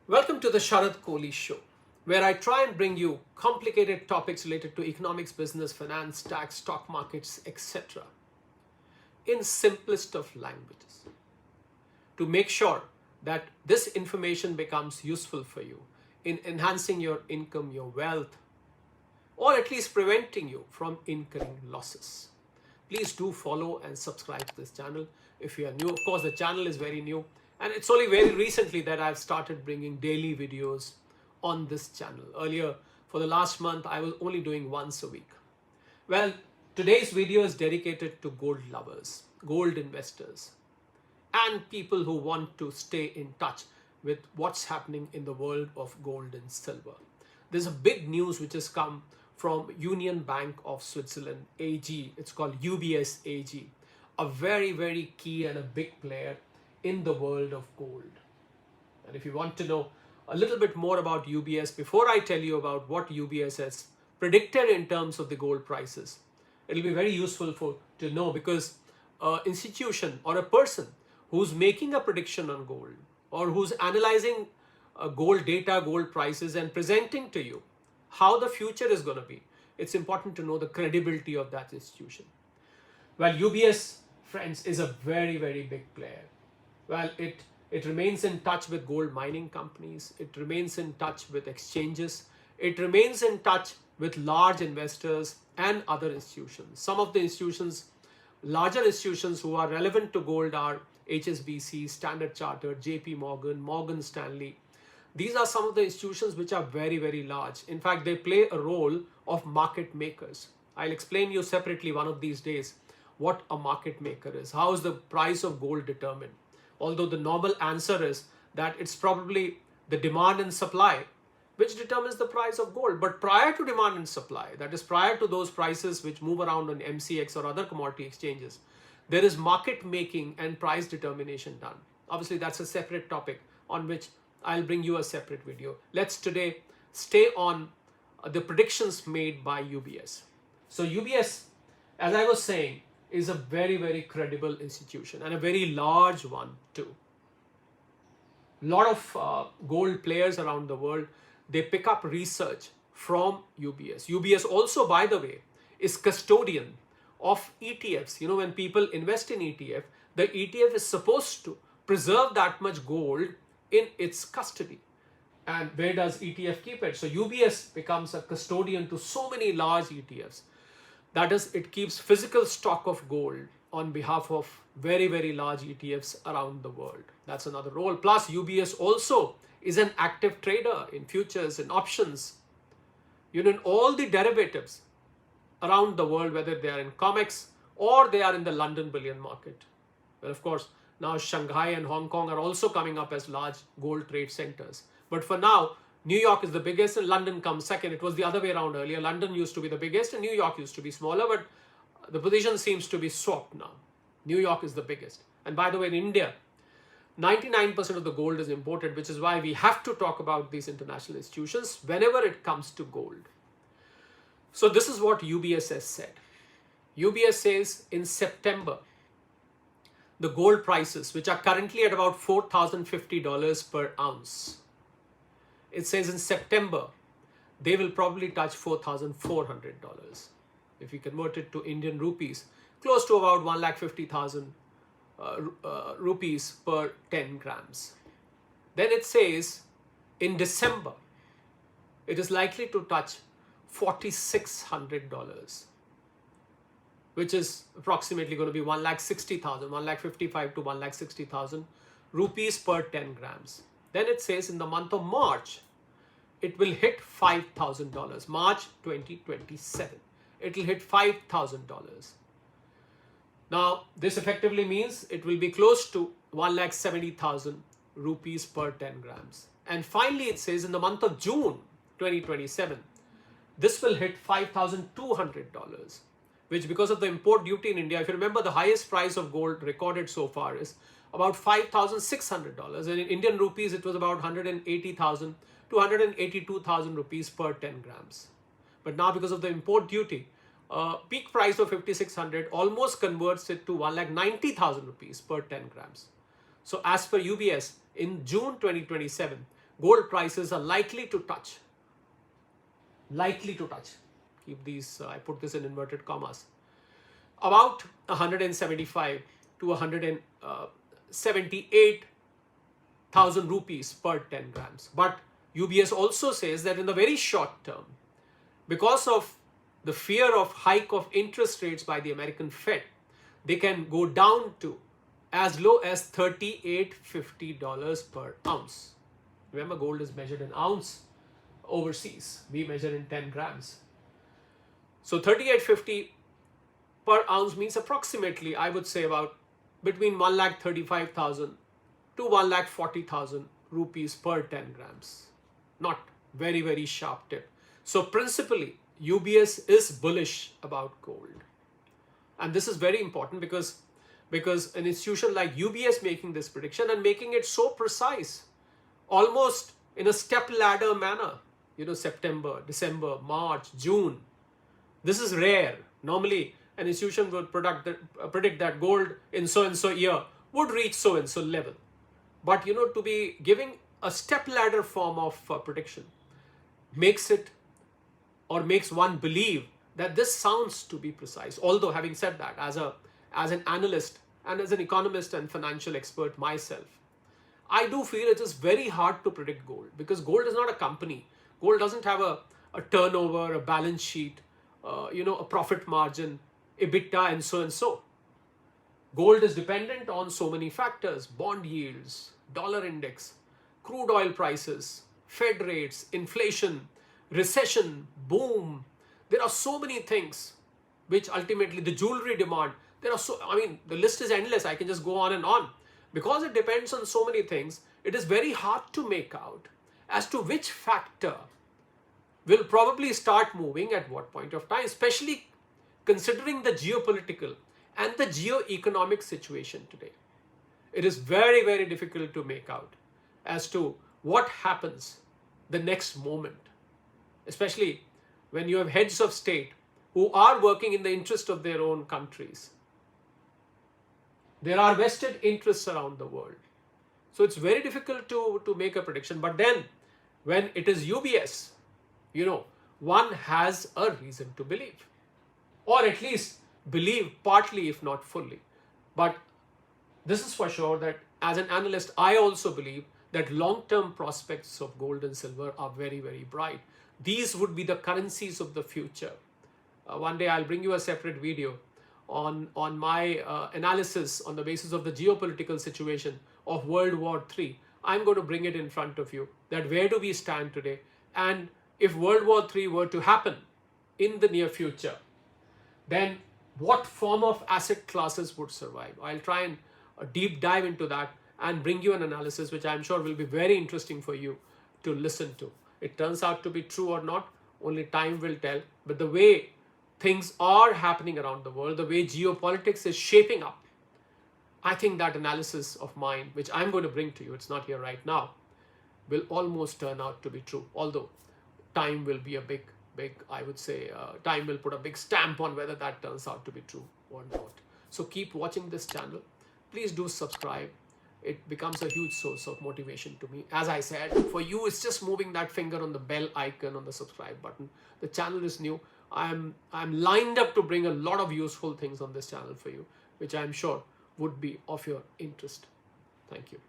Welcome to the Sharad Kohli Show, where I try and bring you complicated topics related to economics, business, finance, tax, stock markets, etc. in simplest of languages to make sure that this information becomes useful for you in enhancing your income, your wealth, or at least preventing you from incurring losses. Please do follow and subscribe to this channel if you are new. Of course, the channel is very new and it's only very recently that I've started bringing daily videos on this channel. Earlier, for the last month, I was only doing once a week. Well, today's video is dedicated to gold lovers, gold investors, and people who want to stay in touch with what's happening in the world of gold and silver. There's a big news which has come from Union Bank of Switzerland, AG. It's called UBS AG, a very, very key and a big player in the world of gold. And if you want to know a little bit more about UBS, before I tell you about what UBS has predicted in terms of the gold prices, it'll be very useful to know, because an institution or a person who's making a prediction on gold or who's analyzing gold data, gold prices, and presenting to you how the future is going to be, it's important to know the credibility of that institution. Well, UBS, friends, is a very, very big player. Well, it remains in touch with gold mining companies. It remains in touch with exchanges. It remains in touch with large investors and other institutions. Some of the institutions, larger institutions who are relevant to gold are HSBC, Standard Chartered, JP Morgan, Morgan Stanley. These are some of the institutions which are very, very large. In fact, they play a role of market makers. I'll explain you separately one of these days what a market maker is. How is the price of gold determined? Although the normal answer is that it's probably the demand and supply which determines the price of gold. But prior to demand and supply, that is prior to those prices which move around on MCX or other commodity exchanges, there is market making and price determination done. Obviously, that's a separate topic on which I'll bring you a separate video. Let's today stay on the predictions made by UBS. So UBS, as I was saying, is a very, very credible institution and a very large one too. A lot of gold players around the world, they pick up research from UBS. UBS also, by the way, is custodian of ETFs. You know, when people invest in ETF, the ETF is supposed to preserve that much gold in its custody. And where does ETF keep it? So UBS becomes a custodian to so many large ETFs. That is, it keeps physical stock of gold on behalf of very, very large ETFs around the world. That's another role. Plus, UBS also is an active trader in futures and options, you know, in all the derivatives around the world, whether they are in COMEX or they are in the London Bullion market. Well, of course, now Shanghai and Hong Kong are also coming up as large gold trade centers. But for now, New York is the biggest and London comes second. It was the other way around earlier. London used to be the biggest and New York used to be smaller, but the position seems to be swapped now. New York is the biggest. And by the way, in India, 99% of the gold is imported, which is why we have to talk about these international institutions whenever it comes to gold. So this is what UBS has said. UBS says in September, the gold prices, which are currently at about $4,050 per ounce, it says in September, they will probably touch $4,400. If we convert it to Indian rupees, close to about 1,50,000 rupees per 10 grams. Then it says in December, it is likely to touch $4,600, which is approximately going to be 1,60,000, 1,55,000 to 1,60,000 rupees per 10 grams. Then it says in the month of March, it will hit $5,000. March 2027, it will hit $5,000. Now, this effectively means it will be close to 1,70,000 rupees per 10 grams. And finally, it says in the month of June 2027, this will hit $5,200, which, because of the import duty in India, if you remember, the highest price of gold recorded so far is about $5,600. And in Indian rupees, it was about 180,000 to 182,000 rupees per 10 grams. But now, because of the import duty, peak price of 5,600 almost converts it to 1,90,000 rupees per 10 grams. So as per UBS, in June 2027, gold prices are likely to touch, keep these, I put this in inverted commas, about 175 to 178,000 rupees per 10 grams. But UBS also says that in the very short term, because of the fear of hike of interest rates by the American Fed, they can go down to as low as $38.50 per ounce. Remember, gold is measured in ounce overseas. We measure in 10 grams. So 38.50 per ounce means approximately, I would say, about between 1,35,000 to 1,40,000 rupees per 10 grams. Not very, very sharp tip. So principally, UBS is bullish about gold. And this is very important because an institution like UBS making this prediction and making it so precise, almost in a step ladder manner, September, December, March, June. This is rare. Normally, an institution would predict that gold in so-and-so year would reach so-and-so level. But, to be giving a step ladder form of prediction makes one believe that this sounds to be precise. Although, having said that, as an analyst and as an economist and financial expert myself, I do feel it is very hard to predict gold because gold is not a company. Gold doesn't have a turnover, a balance sheet, a profit margin, EBITDA, and so. Gold is dependent on so many factors: bond yields, dollar index, crude oil prices, Fed rates, inflation, recession, boom. There are so many things which ultimately, the jewelry demand, the list is endless. I can just go on and on. Because it depends on so many things, it is very hard to make out as to which factor will probably start moving at what point of time, especially considering the geopolitical and the geo-economic situation today. It is very, very difficult to make out as to what happens the next moment, especially when you have heads of state who are working in the interest of their own countries. There are vested interests around the world. So it's very difficult to make a prediction. But then when it is UBS, one has a reason to believe. Or at least believe partly, if not fully. But this is for sure that as an analyst, I also believe that long-term prospects of gold and silver are very, very bright. These would be the currencies of the future. One day I'll bring you a separate video on my analysis on the basis of the geopolitical situation of World War III. I'm going to bring it in front of you, that where do we stand today? And if World War III were to happen in the near future, then what form of asset classes would survive? I'll try and deep dive into that and bring you an analysis which I'm sure will be very interesting for you to listen to. It turns out to be true or not, only time will tell. But the way things are happening around the world, the way geopolitics is shaping up, I think that analysis of mine, which I'm going to bring to you, it's not here right now, will almost turn out to be true. Although time will be a big, I would say, time will put a big stamp on whether that turns out to be true or not. So keep watching this channel. Please do subscribe. It becomes a huge source of motivation to me. As I said, for you, it's just moving that finger on the bell icon on the subscribe button. The channel is new. I'm lined up to bring a lot of useful things on this channel for you, which I'm sure would be of your interest. Thank you.